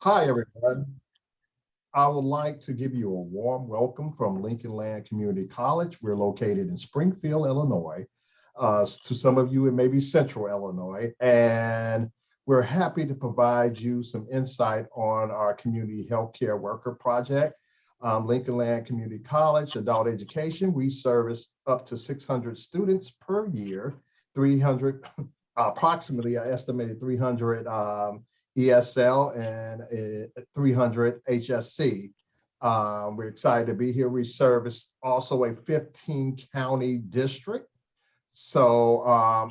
Hi, everyone. I would like to give you a warm welcome from Lincoln Land Community College. We're located in Springfield, Illinois. To some of you, it may be Central Illinois. And we're happy to provide you some insight on our community healthcare worker project. Lincoln Land Community College, adult education, we service up to 600 students per year, 300, approximately, I estimated 300 ESL and 300 HSC. We're excited to be here. We service also a 15 county district. So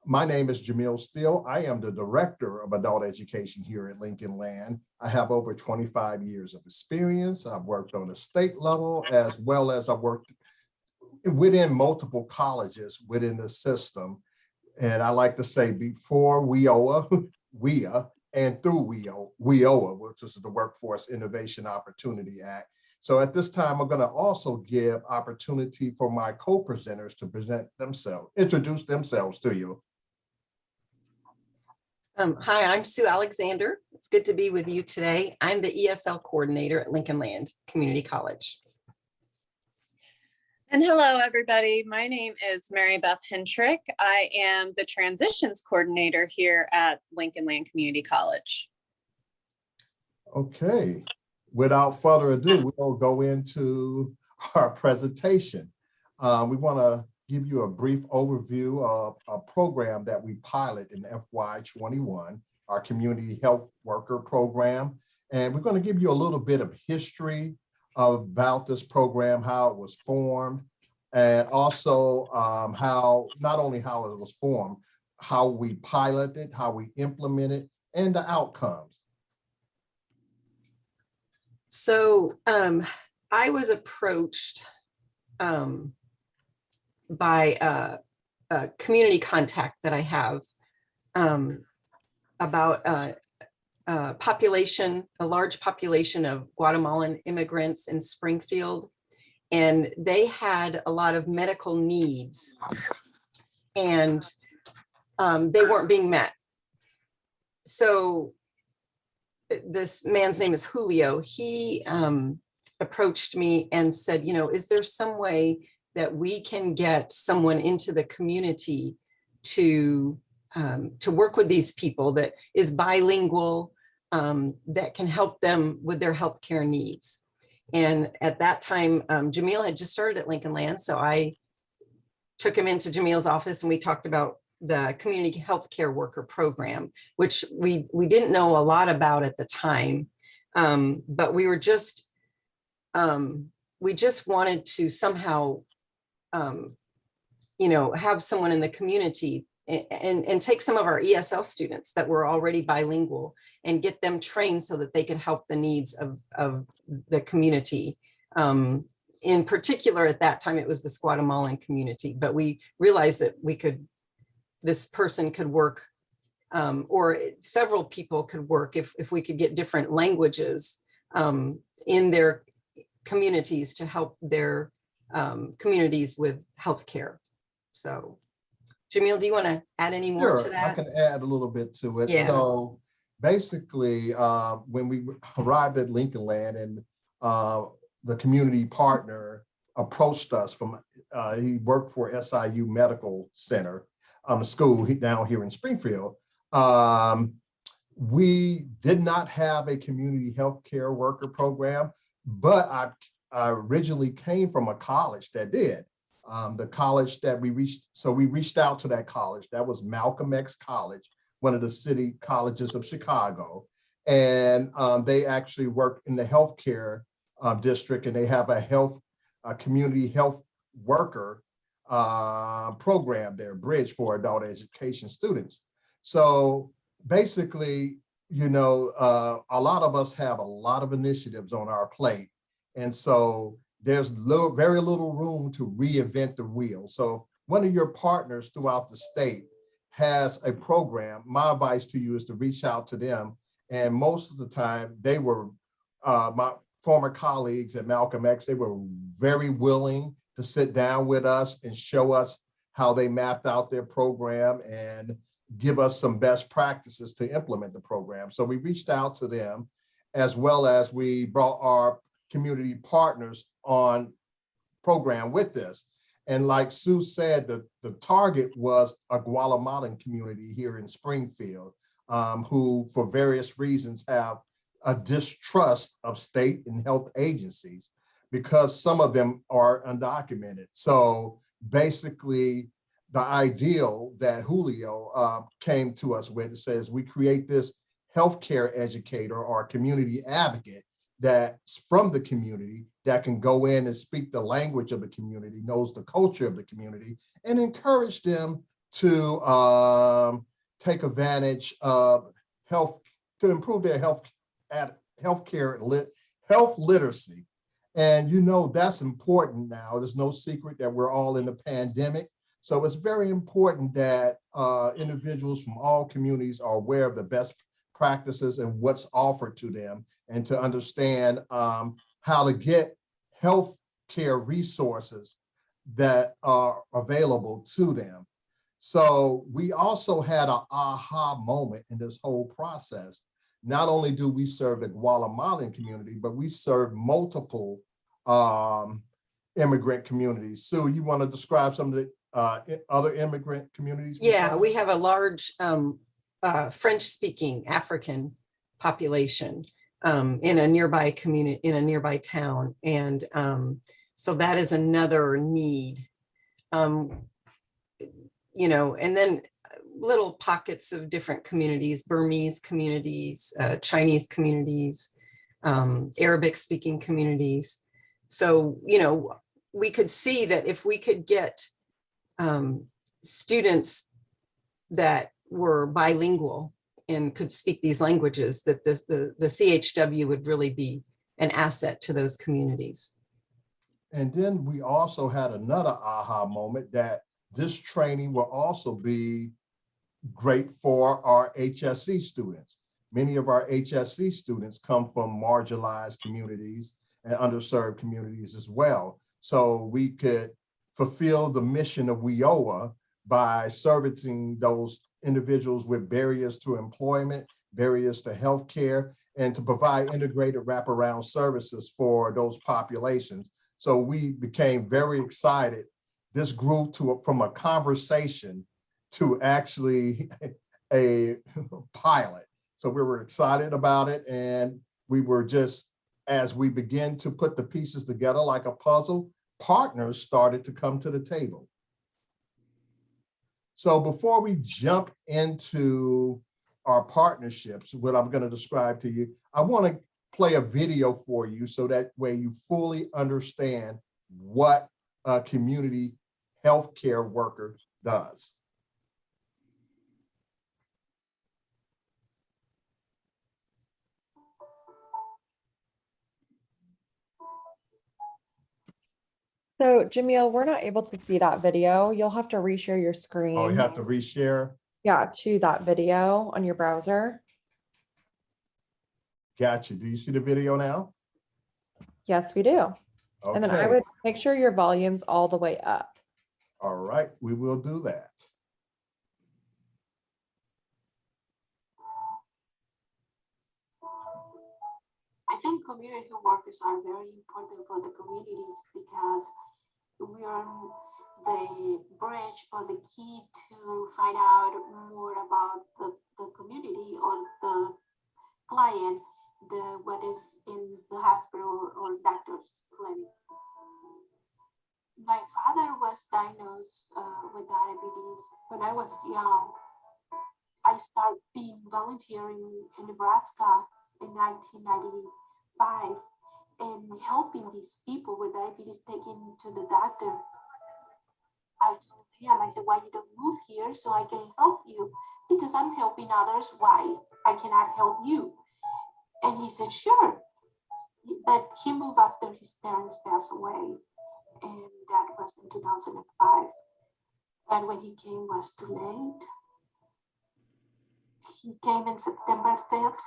my name is Jamil Steele. I am the director of adult education here at Lincoln Land. I have over 25 years of experience. I've worked on the state level as well as I've worked within multiple colleges within the system. And I like to say before WIA, and through WIOA, which is the Workforce Innovation Opportunity Act. So at this time, I'm going to also give opportunity for my co-presenters to present themselves, introduce themselves to you. Hi, I'm Sue Alexander. It's good to be with you today. I'm the ESL coordinator at Lincoln Land Community College. And hello, everybody. My name is Mary Beth Hentrick. I am the transitions coordinator here at Lincoln Land Community College. Okay, without further ado, we'll go into our presentation. We want to give you a brief overview of a program that we pilot in FY21, our community health worker program. And we're going to give you a little bit of history about this program, how it was formed, and also how, not only how it was formed, how we piloted, how we implemented, and the outcomes. So I was approached by a community contact that I have about a large population of Guatemalan immigrants in Springfield, and they had a lot of medical needs, and they weren't being met. So this man's name is Julio. He approached me and said, you know, is there some way that we can get someone into the community to work with these people that is bilingual, that can help them with their healthcare needs? And at that time, Jamil had just started at Lincoln Land, so I took him into Jamil's office and we talked about the community healthcare worker program, which we didn't know a lot about at the time, but we were just we just wanted to somehow you know, have someone in the community and take some of our ESL students that were already bilingual and get them trained so that they could help the needs of the community. In particular, at that time, it was this Guatemalan community, but we realized that this person could work, or several people could work if we could get different languages in their communities to help their communities with healthcare. So Jamil, do you want to add any more to that? I can add a little bit to it. Yeah. So basically, when we arrived at Lincoln Land and the community partner approached us from, he worked for SIU Medical Center, school down here in Springfield. We did not have a community healthcare worker program, but I originally came from a college that did. The college that we reached out to that college. That was Malcolm X College, one of the city colleges of Chicago. And they actually work in the healthcare district, and they have a community health worker program there, Bridge for adult education students. So basically, you know, a lot of us have a lot of initiatives on our plate. And so there's very little room to reinvent the wheel. So one of your partners throughout the state has a program. My advice to you is to reach out to them. And most of the time they were, my former colleagues at Malcolm X, they were very willing to sit down with us and show us how they mapped out their program and give us some best practices to implement the program. So we reached out to them as well as we brought our community partners on program with this. And like Sue said, the target was a Guatemalan community here in Springfield, who for various reasons have a distrust of state and health agencies because some of them are undocumented. So basically, the ideal that Julio came to us with says we create this healthcare educator or community advocate that's from the community that can go in and speak the language of the community, knows the culture of the community, and encourage them to take advantage of health, to improve their health literacy. And you know, that's important now. There's no secret that we're all in a pandemic. So it's very important that individuals from all communities are aware of the best practices and what's offered to them, and to understand how to get health care resources that are available to them. So we also had an aha moment in this whole process. Not only do we serve the Guatemalan community, but we serve multiple immigrant communities. Sue, you want to describe some of the other immigrant communities? Yeah, we have a large French-speaking African population in a nearby community, in a nearby town. And so that is another need. You know, and then little pockets of different communities, Burmese communities, Chinese communities, Arabic speaking communities. So, you know, we could see that if we could get students that were bilingual and could speak these languages, that the CHW would really be an asset to those communities. And then we also had another aha moment that this training will also be great for our HSC students. Many of our HSC students come from marginalized communities and underserved communities as well. So we could fulfill the mission of WIOA by servicing those individuals with barriers to employment, barriers to healthcare, and to provide integrated wraparound services for those populations. So we became very excited. This grew from a conversation to actually a pilot. So we were excited about it, and we were just, as we began to put the pieces together like a puzzle, partners started to come to the table. So before we jump into our partnerships, what I'm going to describe to you, I want to play a video for you so that way you fully understand what a community healthcare worker does. So Jamil, we're not able to see that video. You'll have to reshare your screen. Oh, you have to reshare? Yeah, to that video on your browser. Gotcha. Do you see the video now? Yes, we do. Okay. And then I would make sure your volume's all the way up. All right, we will do that. I think community workers are very important for the communities because we are the bridge or the key to find out more about the community or the client, what is in the hospital or doctor's clinic. My father was diagnosed with diabetes when I was young. I started being volunteering in Nebraska in 1995 and helping these people with diabetes taken to the doctor. I told him, I said, why you don't move here so I can help you? Because I'm helping others, why I cannot help you? And he said, sure. But he moved after his parents passed away. And that was in 2005. And when he came, it was too late. He came in September 5th.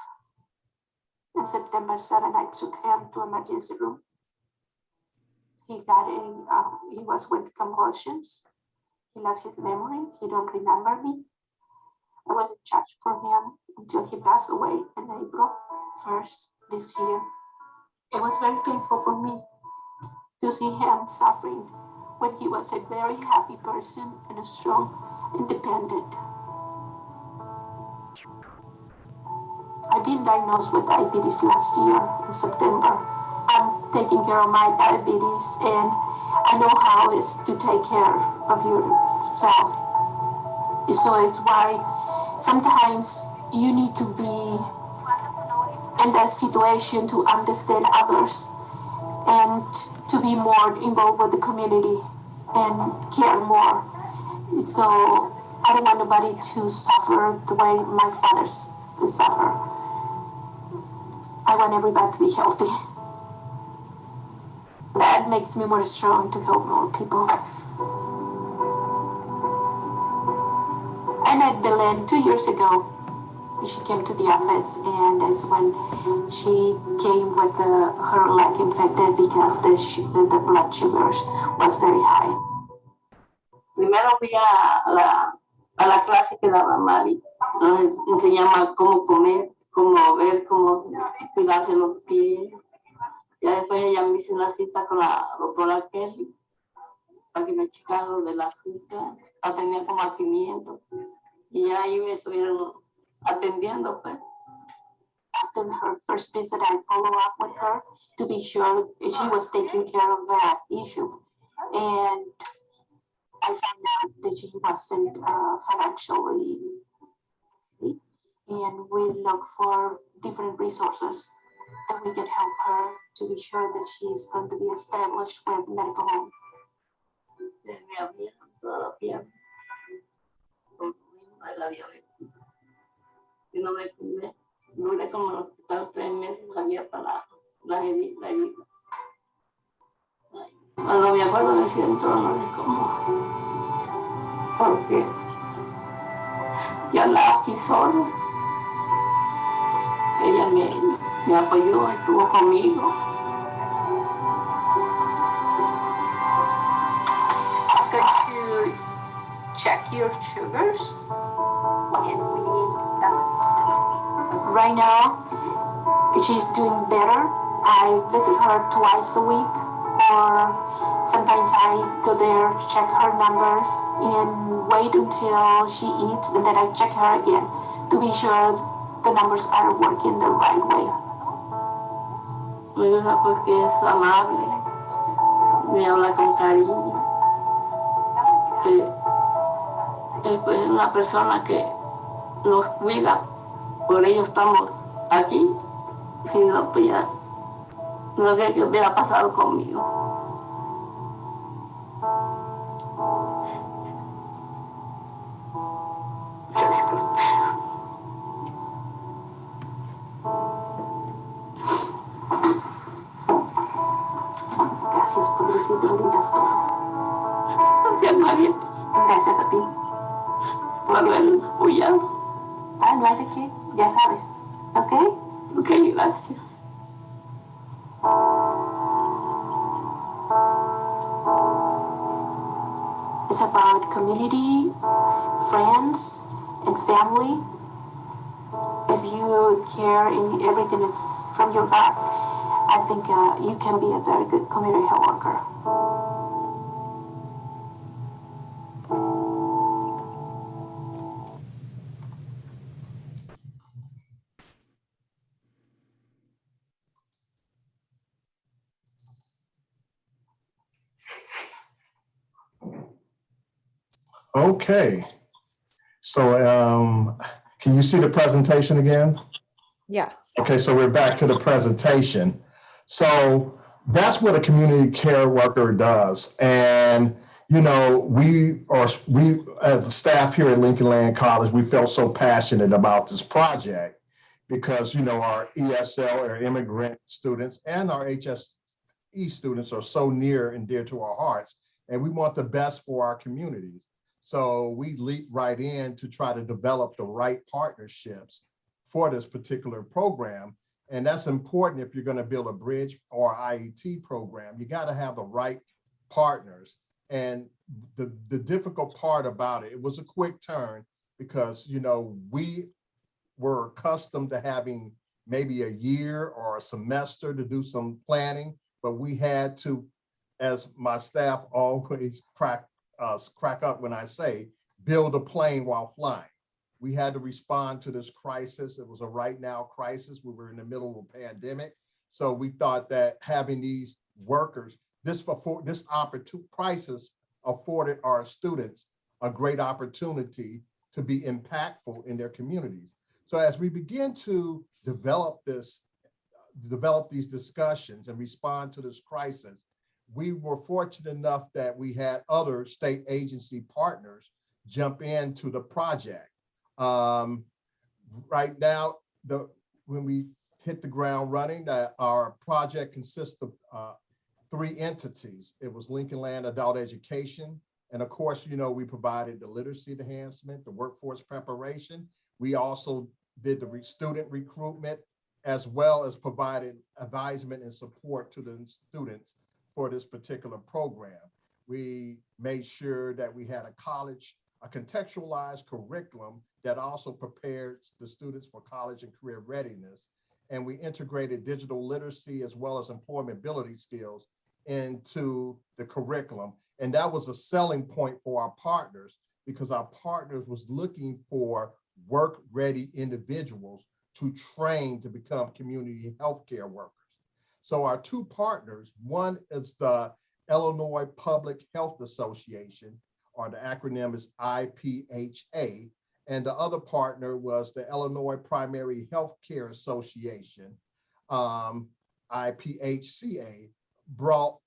And September 7th, I took him to emergency room. He was with convulsions. He lost his memory. He don't remember me. I was in charge for him until he passed away in April 1st this year. It was very painful for me to see him suffering when he was a very happy person and a strong, independent. I've been diagnosed with diabetes last year in September. I'm taking care of my diabetes and I know how it's to take care of yourself. So it's why sometimes you need to be in that situation to understand others and to be more involved with the community and care more. So I don't want nobody to suffer the way my father suffer. I want everybody to be healthy. That makes me more strong to help more people. I met Belen 2 years ago. She came to the office, and that's when she came with her leg infected because the blood sugars was very high. Primero fui a la clase que daba Mari. Nos enseñaba cómo comer, cómo ver, cómo cuidarse los pies. Ya después ella me hizo una cita con la doctora Kelly para que me checara lo del azúcar. La tenía como a 500. Y ya ahí me estuvieron atendiendo, pues. After her first visit, I follow up with her to be sure she was taking care of that issue. And I found out that she wasn't financially, and we look for different resources that we can help her to be sure that she's going to be established with medical home. Me abrieron toda la pierna con la diabetes. Y no me cuidé. Duré como en el hospital 3 meses abierta la herida. Cuando me acuerdo me siento, no sé cómo. Porque ya andaba aquí sola. Ella me apoyó, estuvo conmigo. I'm going to check your sugars, and we need that one. Right now, she's doing better. I visit her twice a week, or sometimes I go there, check her numbers, and wait until she eats, and then I check her again to be sure the numbers are working the right way. Me gusta porque es amable, me habla con cariño. Pues es una persona que nos cuida, por ello estamos aquí. Si no, pues ya no sé qué hubiera pasado conmigo. Gracias por decir tan lindas cosas. Gracias, María, Gracias a ti. por habernos apoyado. Ah, no hay de qué, ya sabes, ¿ok? Ok, gracias. It's about community, friends, and family. If you care and everything is from your heart, I think you can be a very good community health worker. Okay. So can you see the presentation again? Yes. Okay, so we're back to the presentation. So that's what a community care worker does. And, you know, we as the staff here at Lincoln Land College, we felt so passionate about this project because, you know, our ESL, our immigrant students, and our HSE students are so near and dear to our hearts. And we want the best for our communities. So we leap right in to try to develop the right partnerships for this particular program. And that's important if you're going to build a bridge or IET program. You got to have the right partners. And the difficult part about it was a quick turn because, you know, we were accustomed to having maybe a year or a semester to do some planning, but we had to, as my staff always crack up when I say, build a plane while flying. We had to respond to this crisis. It was a right now crisis. We were in the middle of a pandemic. So we thought that having these workers, this crisis afforded our students a great opportunity to be impactful in their communities. So as we begin to develop these discussions and respond to this crisis, we were fortunate enough that we had other state agency partners jump into the project. Right now, when we hit the ground running, our project consists of 3 entities. It was Lincoln Land Adult Education. And of course, you know, we provided the literacy enhancement, the workforce preparation. We also did the student recruitment, as well as provided advisement and support to the students for this particular program. We made sure that we had a contextualized curriculum that also prepares the students for college and career readiness. And we integrated digital literacy as well as employability skills into the curriculum. And that was a selling point for our partners, because our partners was looking for work-ready individuals to train to become community healthcare workers. So our 2 partners, one is the Illinois Public Health Association, or the acronym is IPHCA, and the other partner was the Illinois Primary Healthcare Association, IPHCA, brought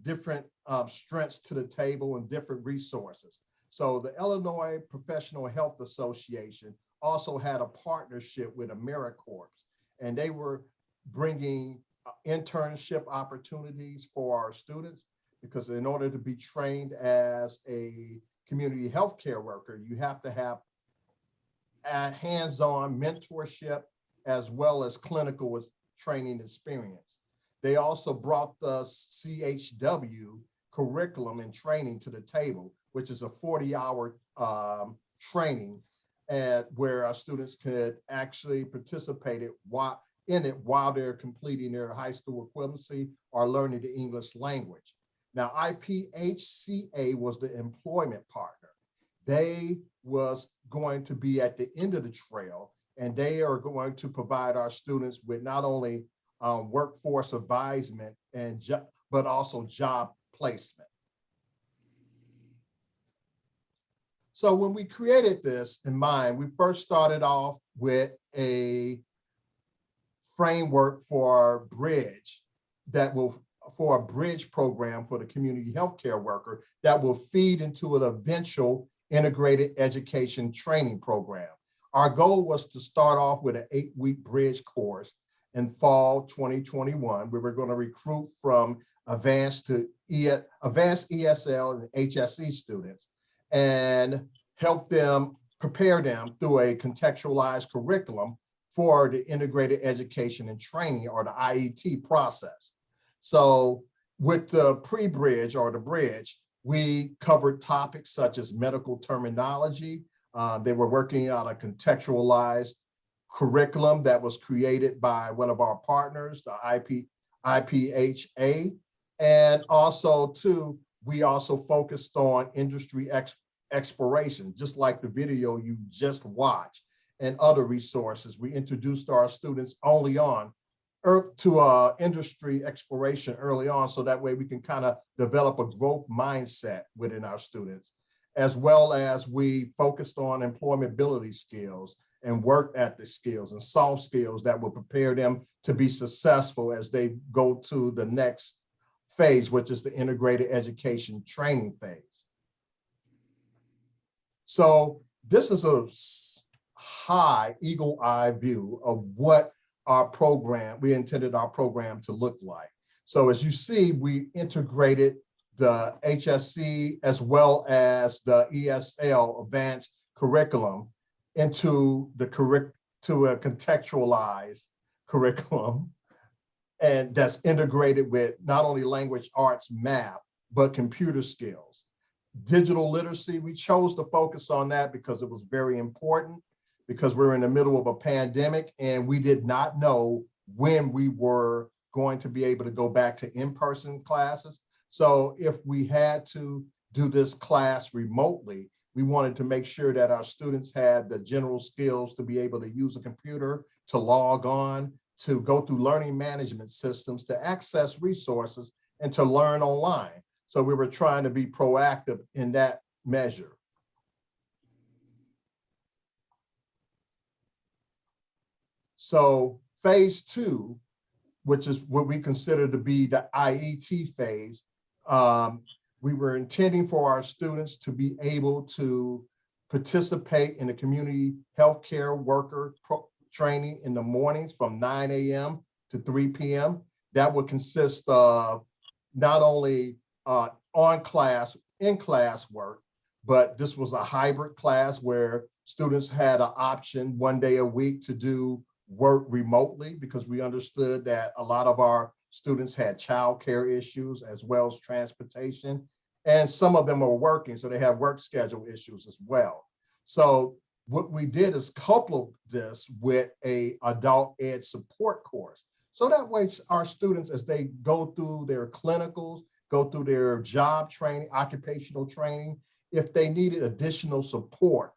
different strengths to the table and different resources. So the Illinois Professional Health Association also had a partnership with AmeriCorps, and they were bringing internship opportunities for our students, because in order to be trained as a community healthcare worker, you have to have a hands-on mentorship as well as clinical training experience. They also brought the CHW curriculum and training to the table, which is a 40-hour training where our students could actually participate in it while they're completing their high school equivalency or learning the English language. Now, IPHCA was the employment partner. They was going to be at the end of the trail, and they are going to provide our students with not only workforce advisement but also job placement. So when we created this in mind, we first started off with a framework for a bridge program for the community healthcare worker that will feed into an eventual integrated education training program. Our goal was to start off with an 8-week bridge course in fall 2021. We were going to recruit from advanced ESL and HSE students and help them, prepare them through a contextualized curriculum for the integrated education and training, or the IET process. So with the pre-bridge or the bridge, we covered topics such as medical terminology. They were working on a contextualized curriculum that was created by one of our partners, the IPHA. And also too, we also focused on industry exploration, just like the video you just watched, and other resources. We introduced our students only on to industry exploration early on, so that way we can kind of develop a growth mindset within our students, as well as we focused on employability skills and work ethic skills and soft skills that will prepare them to be successful as they go to the next phase, which is the integrated education training phase. So this is a high eagle eye view of what we intended our program to look like. So as you see, we integrated the HSC as well as the ESL advanced curriculum into a contextualized curriculum, and that's integrated with not only language arts, math, but computer skills. Digital literacy, we chose to focus on that because it was very important, because we're in the middle of a pandemic and we did not know when we were going to be able to go back to in-person classes. So if we had to do this class remotely, we wanted to make sure that our students had the general skills to be able to use a computer, to log on, to go through learning management systems, to access resources, and to learn online. So we were trying to be proactive in that measure. So phase 2, which is what we consider to be the IET phase, we were intending for our students to be able to participate in the community healthcare worker training in the mornings from 9 a.m. to 3 p.m. That would consist of not only in-class work, but this was a hybrid class where students had an option 1 day a week to do work remotely, because we understood that a lot of our students had childcare issues as well as transportation. And some of them are working, so they have work schedule issues as well. So what we did is couple this with a adult ed support course. So that way our students, as they go through their clinicals, go through their job training, occupational training, if they needed additional support,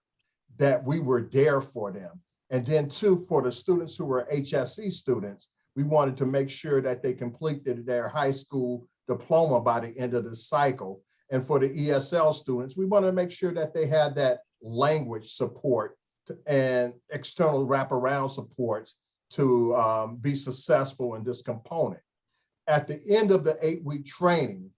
that we were there for them. And then too, for the students who were HSE students, we wanted to make sure that they completed their high school diploma by the end of the cycle. And for the ESL students, we wanted to make sure that they had that language support and external wraparound supports to be successful in this component. At the end of the 8-week training,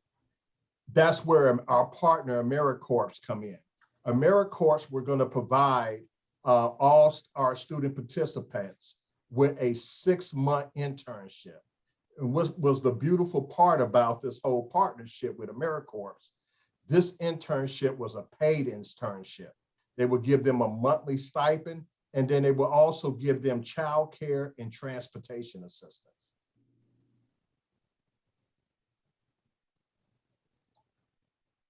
that's where our partner AmeriCorps come in. AmeriCorps, we're going to provide all our student participants with a 6-month internship. And what was the beautiful part about this whole partnership with AmeriCorps? This internship was a paid internship. They would give them a monthly stipend, and then they would also give them childcare and transportation assistance.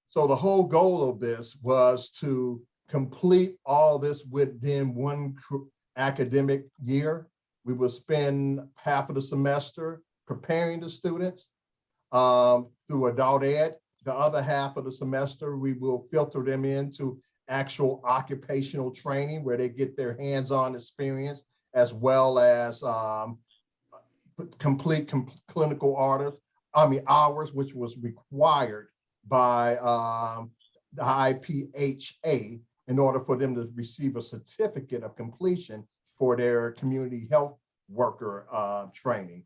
So the whole goal of this was to complete all this within one academic year. We will spend half of the semester preparing the students through adult ed. The other half of the semester, we will filter them into actual occupational training where they get their hands-on experience, as well as complete clinical hours, which was required by the IPHCA in order for them to receive a certificate of completion for their community health worker training.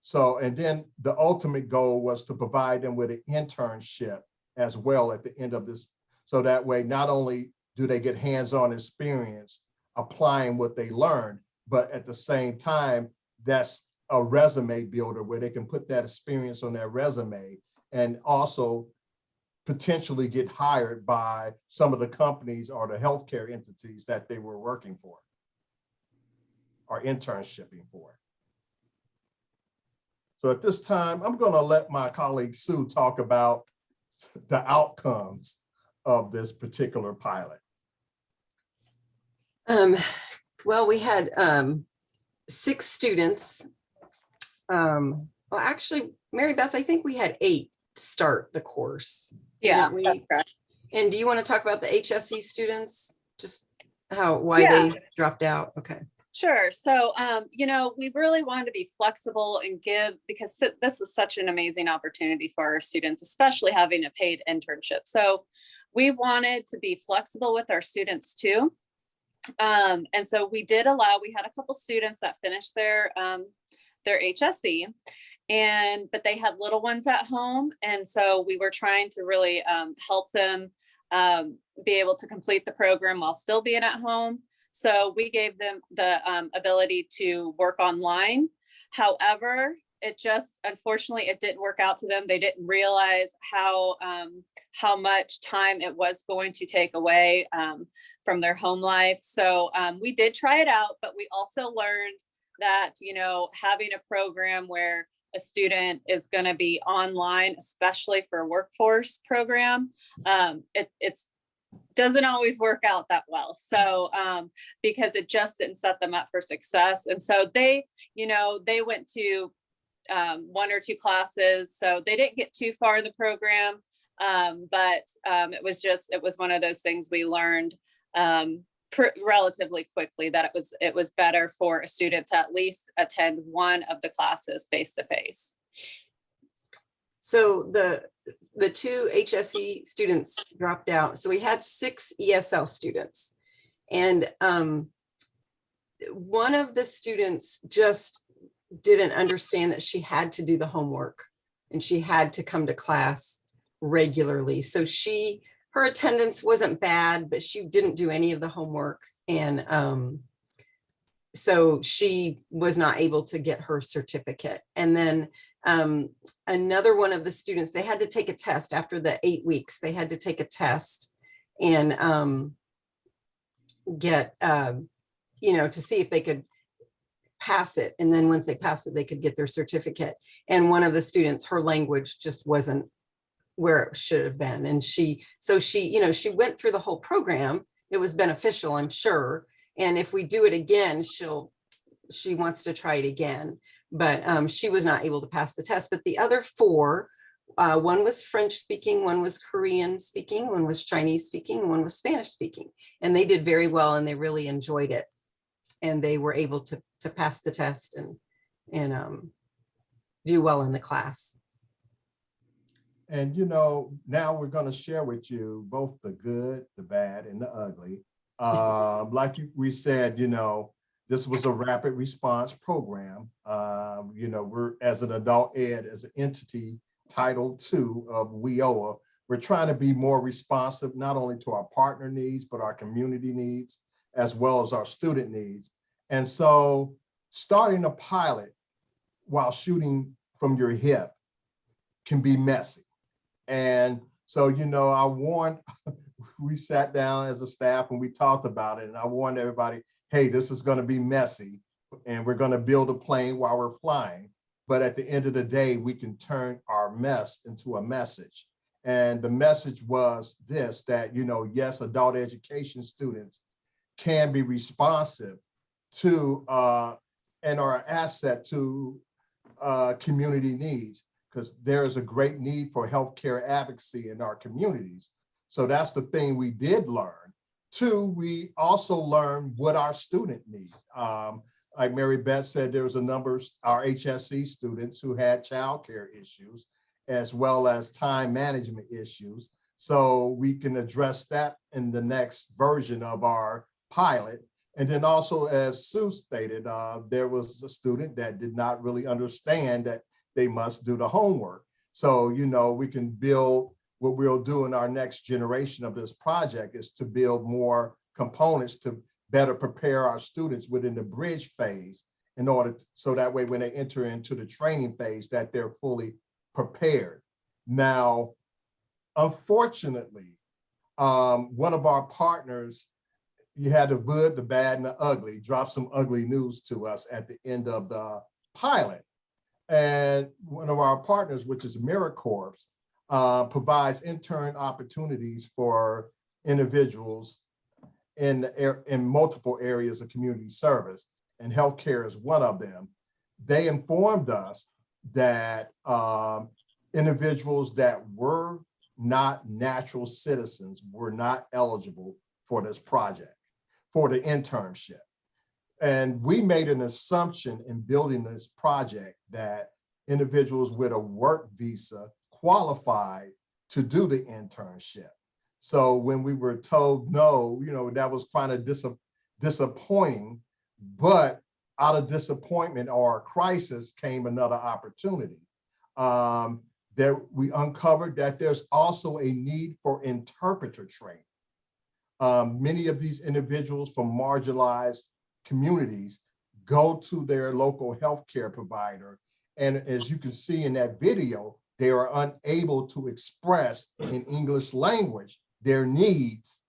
So, and then the ultimate goal was to provide them with an internship as well at the end of this. So that way, not only do they get hands-on experience applying what they learned, but at the same time, that's a resume builder where they can put that experience on their resume and also potentially get hired by some of the companies or the healthcare entities that they were working for or internshipping for. So at this time, I'm going to let my colleague Sue talk about the outcomes of this particular pilot. Well, we had 6 students. Well, actually, Mary Beth, I think we had 8 start the course. Yeah, didn't that's we? correct. And do you want to talk about the HSE students? Just why they dropped out? Okay. Sure. So, you know, we really wanted to be flexible and give, because this was such an amazing opportunity for our students, especially having a paid internship. So we wanted to be flexible with our students too. And so we did allow, we had a couple students that finished their HSE, but they had little ones at home. And so we were trying to really help them be able to complete the program while still being at home. So we gave them the ability to work online. However, it just, unfortunately, it didn't work out to them. They didn't realize how much time it was going to take away from their home life. So we did try it out, but we also learned that, you know, having a program where a student is going to be online, especially for a workforce program, it's doesn't always work out that well. So because it just didn't set them up for success. And so they, they went to 1 or 2 classes, so they didn't get too far in the program. But it was one of those things we learned relatively quickly, that it was better for a student to at least attend one of the classes face to face. So the 2 HSE students dropped out. So we had 6 ESL students, and one of the students just didn't understand that she had to do the homework and she had to come to class regularly. So her attendance wasn't bad, but she didn't do any of the homework. And so she was not able to get her certificate. And then another one of the students, they had to take a test after the 8 weeks. They had to take a test and get, to see if they could pass it. And then once they passed it, they could get their certificate. And one of the students, her language just wasn't where it should have been. And she went through the whole program. It was beneficial, I'm sure. And if we do it again, she wants to try it again, but she was not able to pass the test. But the other 4, one was French speaking, one was Korean speaking, one was Chinese speaking, one was Spanish speaking. And they did very well and they really enjoyed it. And they were able to pass the test and do well in the class. And now we're going to share with you both the good, the bad, and the ugly. Like we said, this was a rapid response program. We're, as an adult ed, as an entity, Title II of WIOA, we're trying to be more responsive, not only to our partner needs, but our community needs, as well as our student needs. And so starting a pilot while shooting from your hip can be messy. And so, I warned, we sat down as a staff and we talked about it, and I warned everybody, hey, this is going to be messy and we're going to build a plane while we're flying. But at the end of the day, we can turn our mess into a message. And the message was this, that, yes, adult education students can be responsive to and are an asset to community needs, because there is a great need for healthcare advocacy in our communities. So that's the thing we did learn. 2, we also learned what our student need. Like Mary Beth said, there was a number of our HSE students who had childcare issues, as well as time management issues. So we can address that in the next version of our pilot. And then also, as Sue stated, there was a student that did not really understand that they must do the homework. So, we can build, what we'll do in our next generation of this project is to build more components to better prepare our students within the bridge phase so that way when they enter into the training phase that they're fully prepared. Now, unfortunately, one of our partners, you had the good, the bad, and the ugly, drop some ugly news to us at the end of the pilot. And one of our partners, which is AmeriCorps, provides intern opportunities for individuals in multiple areas of community service, and healthcare is one of them. They informed us that individuals that were not natural citizens were not eligible for this project, for the internship. And we made an assumption in building this project that individuals with a work visa qualified to do the internship. So when we were told no, that was kind of disappointing, but out of disappointment or crisis came another opportunity. There we uncovered that there's also a need for interpreter training. Many of these individuals from marginalized communities go to their local healthcare provider. And as you can see in that video, they are unable to express in English language their needs,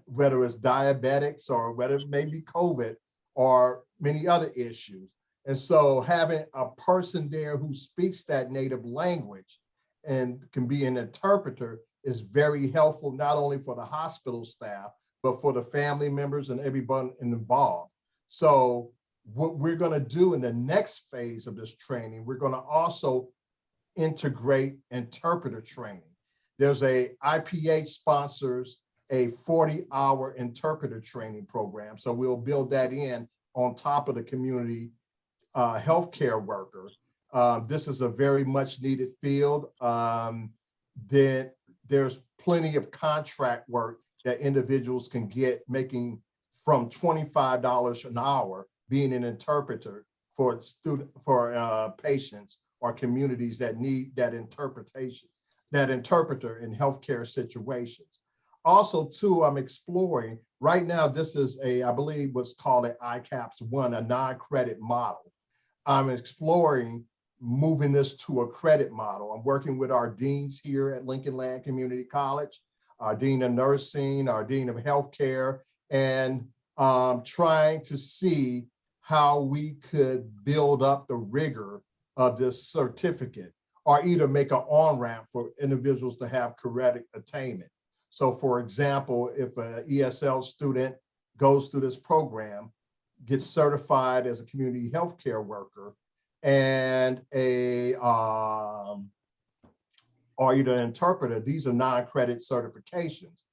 whether it's diabetics or whether it may be COVID or many other issues. And so having a person there who speaks that native language and can be an interpreter is very helpful, not only for the hospital staff, but for the family members and everyone involved. So what we're going to do in the next phase of this training, we're going to also integrate interpreter training. There's a IPH sponsors a 40-hour interpreter training program. So we'll build that in on top of the community healthcare worker. This is a very much needed field. Then there's plenty of contract work that individuals can get, making from $25 an hour being an interpreter for patients or communities that need that interpreter in healthcare situations. Also, too, I'm exploring right now. This is I believe what's called an ICAPS 1, a non-credit model. I'm exploring moving this to a credit model. I'm working with our deans here at Lincoln Land Community College, our dean of nursing, our dean of healthcare, and trying to see how we could build up the rigor of this certificate, or either make an on-ramp for individuals to have credit attainment. So for example, if an ESL student goes through this program, gets certified as a community healthcare worker, and or either an interpreter, these are non-credit certifications.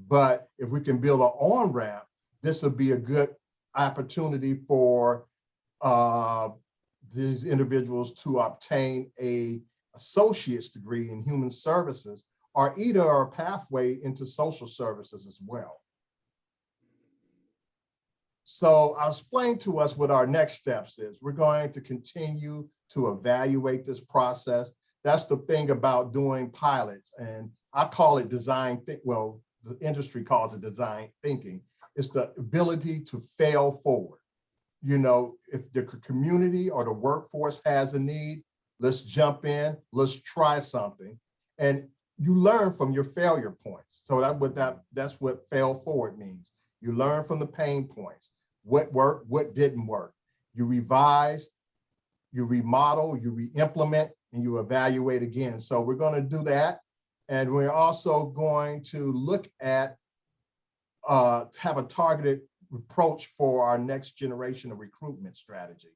But if we can build an on-ramp, this would be a good opportunity for these individuals to obtain an associate's degree in human services, or either a pathway into social services as well. So I'll explain to us what our next steps is. We're going to continue to evaluate this process. That's the thing about doing pilots, and I call it design, well, the industry calls it design thinking. It's the ability to fail forward. You know, if the community or the workforce has a need, let's jump in, let's try something. And you learn from your failure points. So that's what fail forward means. You learn from the pain points. What worked, what didn't work. You revise, you remodel, you re-implement, and you evaluate again. So we're going to do that. And we're also going to look at, have a targeted approach for our next generation of recruitment strategy.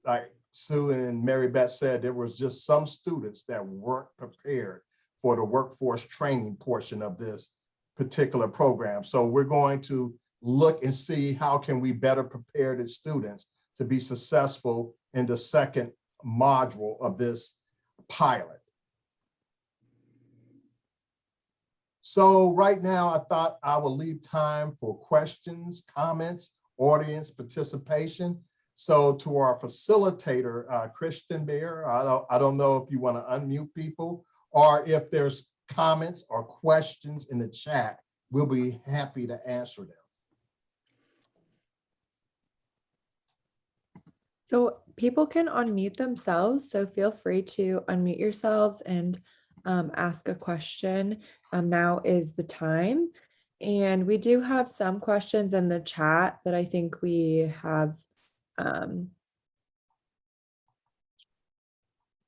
Like Sue and Mary Beth said, there was just some students that weren't prepared for the workforce training portion of this particular program. So we're going to look and see how can we better prepare the students to be successful in the second module of this pilot. So right now, I thought I will leave time for questions, comments, audience participation. So to our facilitator, Christian Bear, I don't know if you want to unmute people, or if there's comments or questions in the chat, we'll be happy to answer them. So people can unmute themselves, so feel free to unmute yourselves and ask a question. Now is the time. And we do have some questions in the chat that I think we have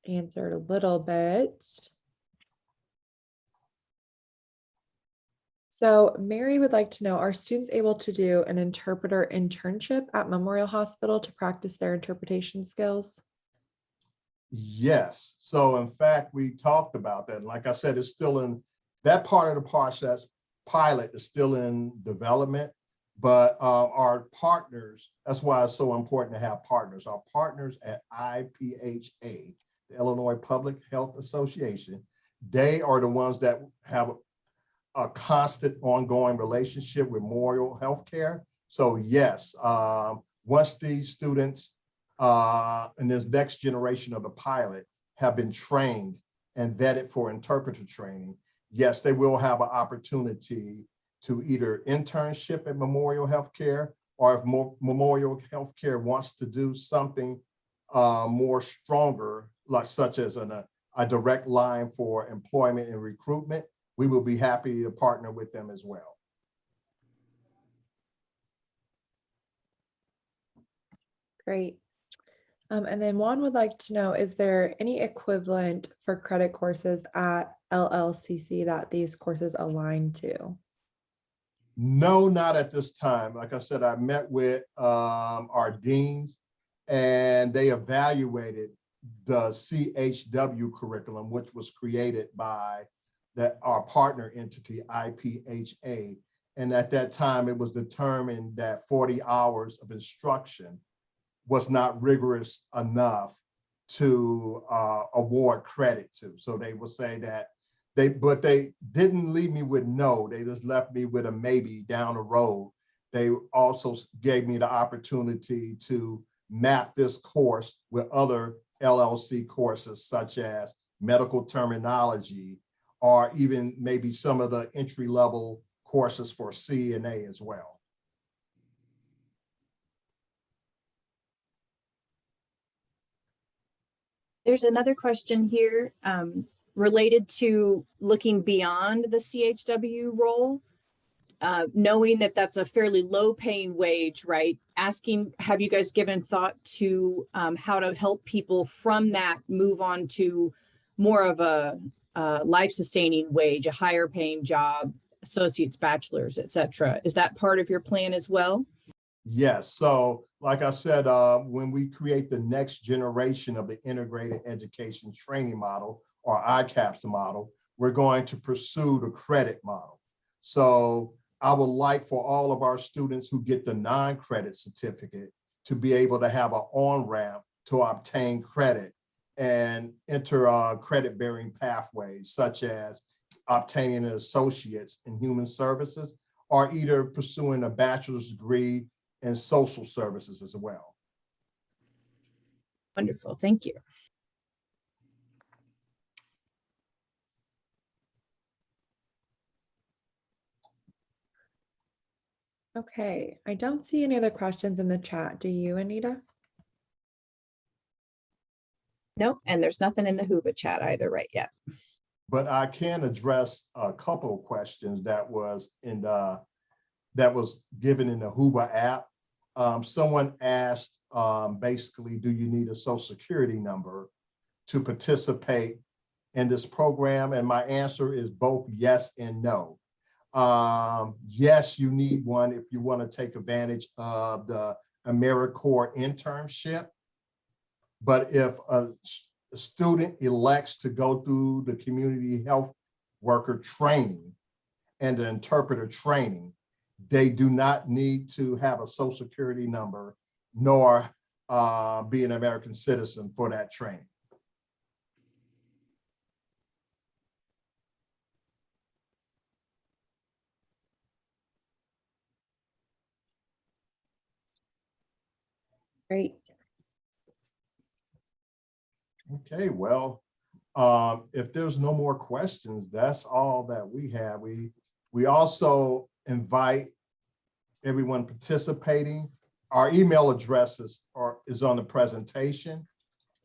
answered a little bit. So Mary would like to know, are students able to do an interpreter internship at Memorial Hospital to practice their interpretation skills? Yes. So in fact, we talked about that. Like I said, it's still in that part of the process. Pilot is still in development, but our partners, that's why it's so important to have partners. Our partners at IPHCA, the Illinois Public Health Association, they are the ones that have a constant ongoing relationship with Memorial Healthcare. So yes, once these students in this next generation of the pilot have been trained and vetted for interpreter training, yes, they will have an opportunity to either internship at Memorial Healthcare, or if Memorial Healthcare wants to do something more stronger, like such as a direct line for employment and recruitment, we will be happy to partner with them as well. Great. And then Juan would like to know, is there any equivalent for credit courses at LLCC that these courses align to? No, not at this time. Like I said, I met with our deans and they evaluated the CHW curriculum, which was created by our partner entity, IPHCA. And at that time, it was determined that 40 hours of instruction was not rigorous enough to award credit to. So they would say that but they didn't leave me with no, they just left me with a maybe down the road. They also gave me the opportunity to map this course with other LLC courses, such as medical terminology, or even maybe some of the entry-level courses for CNA as well. There's another question here related to looking beyond the CHW role, knowing that that's a fairly low paying wage, right? Asking, have you guys given thought to how to help people from that move on to more of a life sustaining wage, a higher paying job, associates, bachelors, et cetera? Is that part of your plan as well? Yes, so like I said, when we create the next generation of the integrated education training model, or ICAPS model, we're going to pursue the credit model. So I would like for all of our students who get the non-credit certificate to be able to have an on-ramp to obtain credit and enter credit-bearing pathways, such as obtaining an associate's in human services, or either pursuing a bachelor's degree in social services as well. Wonderful, thank you. Okay, I don't see any other questions in the chat. Do you, Anita? Nope, and there's nothing in the Whova chat either right yet. But I can address a couple of questions that was given in the Whova app. Someone asked, basically, do you need a social security number to participate in this program? And my answer is both yes and no. Yes, you need one if you want to take advantage of the AmeriCorps internship. But if a student elects to go through the community health worker training and the interpreter training, they do not need to have a social security number nor be an American citizen for that training. Great. Okay, well, if there's no more questions, that's all that we have. We also invite everyone participating. Our email addresses is on the presentation.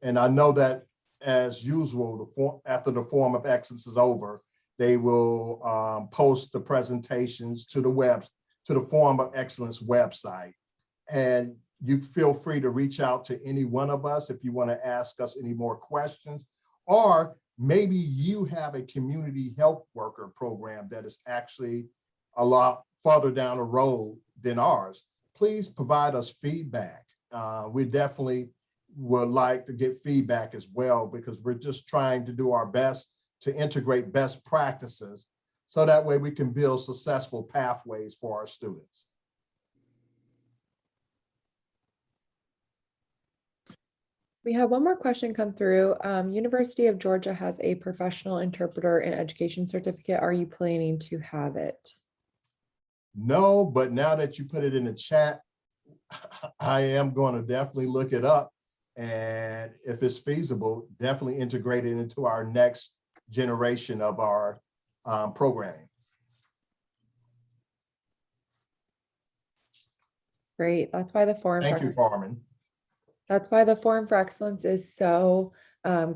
And I know that as usual, after the Forum of Excellence is over, they will post the presentations to the Forum of Excellence website. And you feel free to reach out to any one of us if you want to ask us any more questions, or maybe you have a community health worker program that is actually a lot farther down the road than ours. Please provide us feedback. We definitely would like to get feedback as well, because we're just trying to do our best to integrate best practices so that way we can build successful pathways for our students. We have one more question come through. University of Georgia has a professional interpreter in education certificate. Are you planning to have it? No, but now that you put it in the chat, I am going to definitely look it up. And if it's feasible, definitely integrate it into our next generation of our programming. Great. That's why the Forum Thank you, Carmen. That's why the Forum for Excellence is so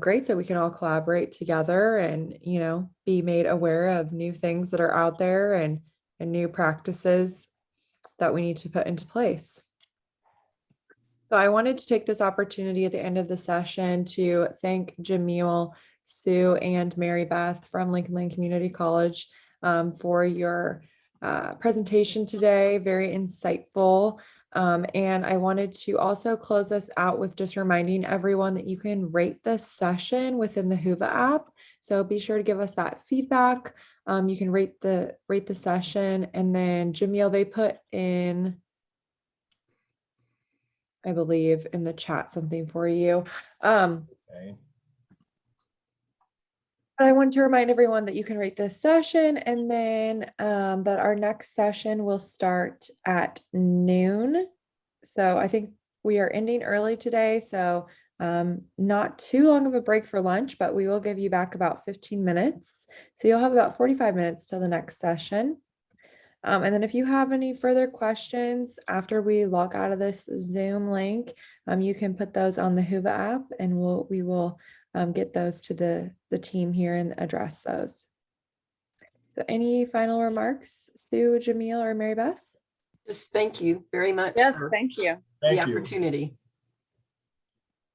great, so we can all collaborate together and, you know, be made aware of new things that are out there and new practices that we need to put into place. So I wanted to take this opportunity at the end of the session to thank Jamil Sue and Mary Beth from Lincoln Land Community College for your presentation today. Very insightful. And I wanted to also close us out with just reminding everyone that you can rate this session within the Whova app. So be sure to give us that feedback. You can rate the session, and then Jamil, they put in, I believe, in the chat something for you. Okay. I want to remind everyone that you can rate this session, and then that our next session will start at noon. So I think we are ending early today, so not too long of a break for lunch, but we will give you back about 15 minutes. So you'll have about 45 minutes till the next session. And then if you have any further questions after we log out of this Zoom link, you can put those on the Whova app, and we will get those to the team here and address those. So any final remarks, Sue, Jamil, or Mary Beth? Just thank you very much Yes, for thank you. the Thank you. opportunity.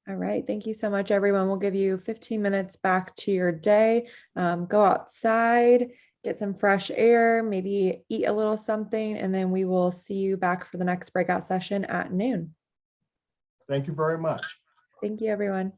All right, thank you so much, everyone. We'll give you 15 minutes back to your day. Go outside, get some fresh air, maybe eat a little something, and then we will see you back for the next breakout session at noon. Thank you very much. Thank you, everyone.